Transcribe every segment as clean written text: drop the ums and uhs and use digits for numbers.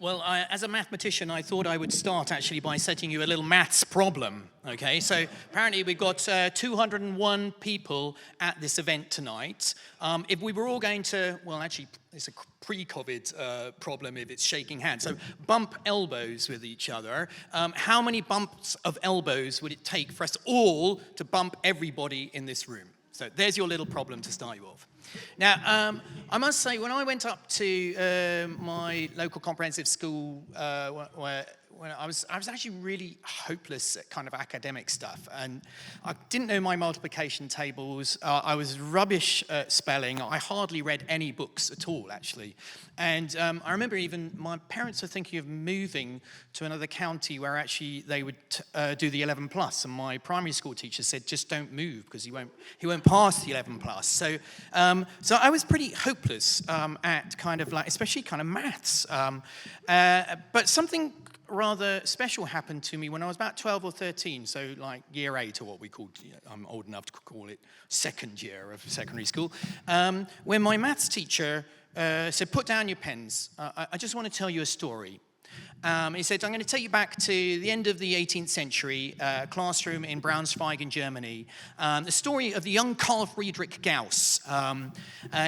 Well, as a mathematician, I thought I would start actually by setting you a little maths problem, okay? So apparently we've got 201 people at this event tonight. If we were all going to, well, actually, it's a pre-COVID problem if it's shaking hands. So bump elbows with each other. How many bumps of elbows would it take for us all to bump everybody in this room? So there's your little problem to start you off. Now, I must say, when I went up to my local comprehensive school, when I was actually really hopeless at kind of academic stuff, and I didn't know my multiplication tables. I was rubbish at spelling. I hardly read any books at all, actually. And I remember even my parents were thinking of moving to another county where actually they would do the 11 plus, and my primary school teacher said, just don't move because he won't pass the 11 plus. So I was pretty hopeless at kind of like, especially kind of maths. But something rather special happened to me when I was about 12 or 13, so like year 8, or what we called, I'm old enough to call it second year of secondary school, when my maths teacher said, put down your pens. I just want to tell you a story. He said, I'm going to take you back to the end of the 18th century, classroom in Braunschweig in Germany. The story of the young Carl Friedrich Gauss.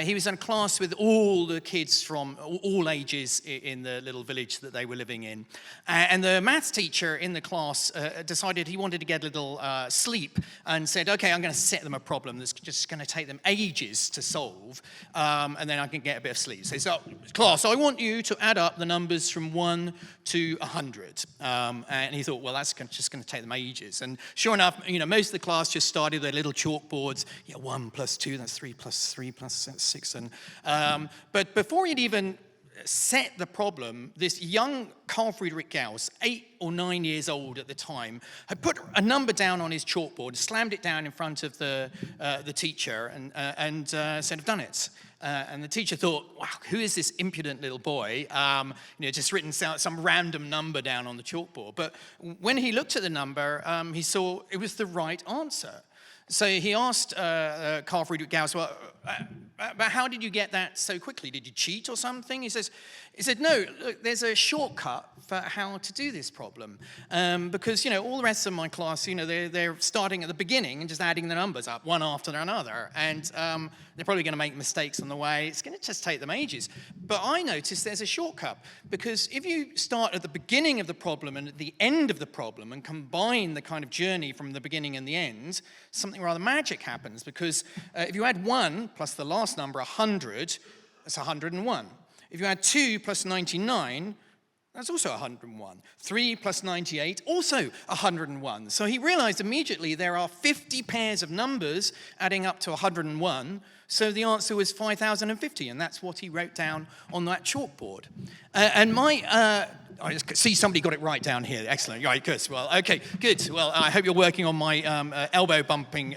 He was in a class with all the kids from all ages in the little village that they were living in. And the maths teacher in the class decided he wanted to get a little sleep and said, okay, I'm going to set them a problem that's just going to take them ages to solve, and then I can get a bit of sleep. So he said, class, I want you to add up the numbers from 1 to 100. And he thought, well, that's just going to take them ages. And sure enough, most of the class just started with their little chalkboards. 1 plus 2, that's 3 plus 3 plus 6. And, but before he'd even set the problem, this young Carl Friedrich Gauss, 8 or 9 years old at the time, had put a number down on his chalkboard, slammed it down in front of the teacher, and said, I've done it. And the teacher thought, wow, who is this impudent little boy? Just written some random number down on the chalkboard. But when he looked at the number, he saw it was the right answer. So he asked Carl Friedrich Gauss, well, but how did you get that so quickly? Did you cheat or something? He said, no, look, there's a shortcut for how to do this problem. Because, all the rest of my class, they're starting at the beginning and just adding the numbers up one after another. And they're probably going to make mistakes on the way. It's going to just take them ages. But I noticed there's a shortcut. Because if you start at the beginning of the problem and at the end of the problem and combine the kind of journey from the beginning and the end, something rather magic happens. Because if you add 1 plus the last number, 100, that's 101. If you add 2 plus 99, that's also 101. 3 plus 98, also 101. So he realized immediately there are 50 pairs of numbers adding up to 101. So the answer was 5,050, and that's what he wrote down on that chalkboard. I just see somebody got it right down here. Excellent. Right, good. Well, okay, good. Well, I hope you're working on my elbow bumping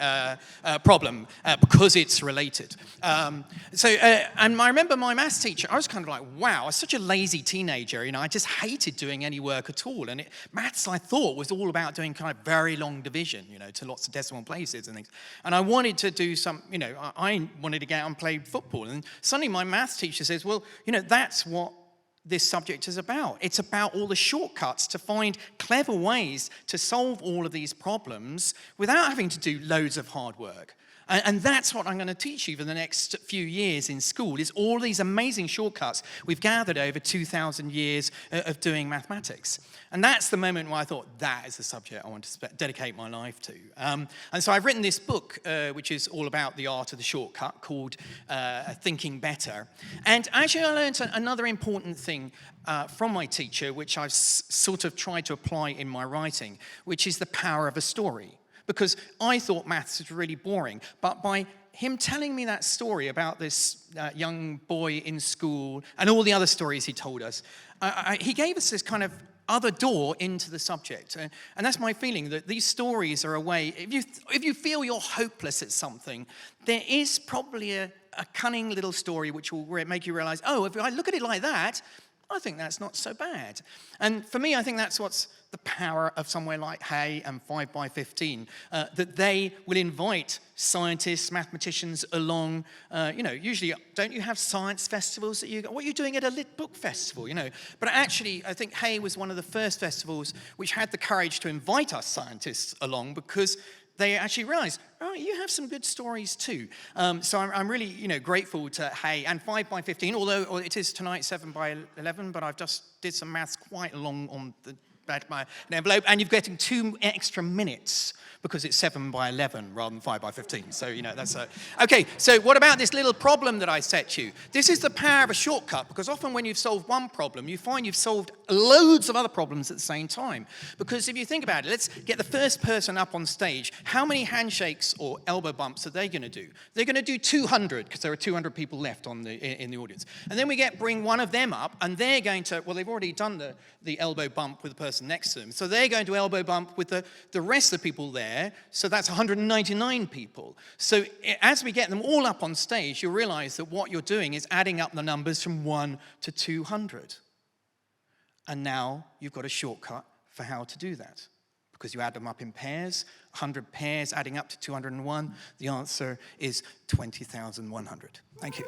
problem because it's related. And I remember my maths teacher, I was kind of like, wow, I was such a lazy teenager. I just hated doing any work at all. And maths, I thought, was all about doing kind of very long division, to lots of decimal places and things. And I wanted to do some, I wanted to get out and play football. And suddenly my maths teacher says, well, that's what this subject is about. It's about all the shortcuts to find clever ways to solve all of these problems without having to do loads of hard work. And that's what I'm going to teach you for the next few years in school, is all these amazing shortcuts we've gathered over 2,000 years of doing mathematics. And that's the moment where I thought, that is the subject I want to dedicate my life to. And so I've written this book, which is all about the art of the shortcut, called Thinking Better. And actually I learned another important thing from my teacher, which I've sort of tried to apply in my writing, which is the power of a story. Because I thought maths was really boring. But by him telling me that story about this young boy in school and all the other stories he told us, he gave us this kind of other door into the subject. And that's my feeling, that these stories are a way, if you feel you're hopeless at something, there is probably a cunning little story which will make you realize, oh, if I look at it like that, I think that's not so bad. And for me, I think that's what's the power of somewhere like Hay and 5x15, that they will invite scientists, mathematicians along. Usually, don't you have science festivals that you go, what are you doing at a lit book festival, But actually, I think Hay was one of the first festivals which had the courage to invite us scientists along, because they actually realized, oh, you have some good stories too. So I'm really, grateful to Hay and 5x15, although it is tonight 7x11, but I've just did some maths quite long on the back of my envelope, and you're getting 2 extra minutes because it's 7x11 rather than 5x15. So, that's okay, so what about this little problem that I set you? This is the power of a shortcut, because often when you've solved one problem, you find you've solved loads of other problems at the same time. Because if you think about it, let's get the first person up on stage. How many handshakes or elbow bumps are they going to do? They're going to do 200, because there are 200 people left in the audience. And then we bring one of them up, and they're going to, well, they've already done the elbow bump with the person next to them. So they're going to elbow bump with the rest of the people there. So that's 199 people. So as we get them all up on stage, you'll realize that what you're doing is adding up the numbers from 1 to 200. And now you've got a shortcut for how to do that, because you add them up in pairs. 100 pairs adding up to 201. The answer is 20,100. Thank you.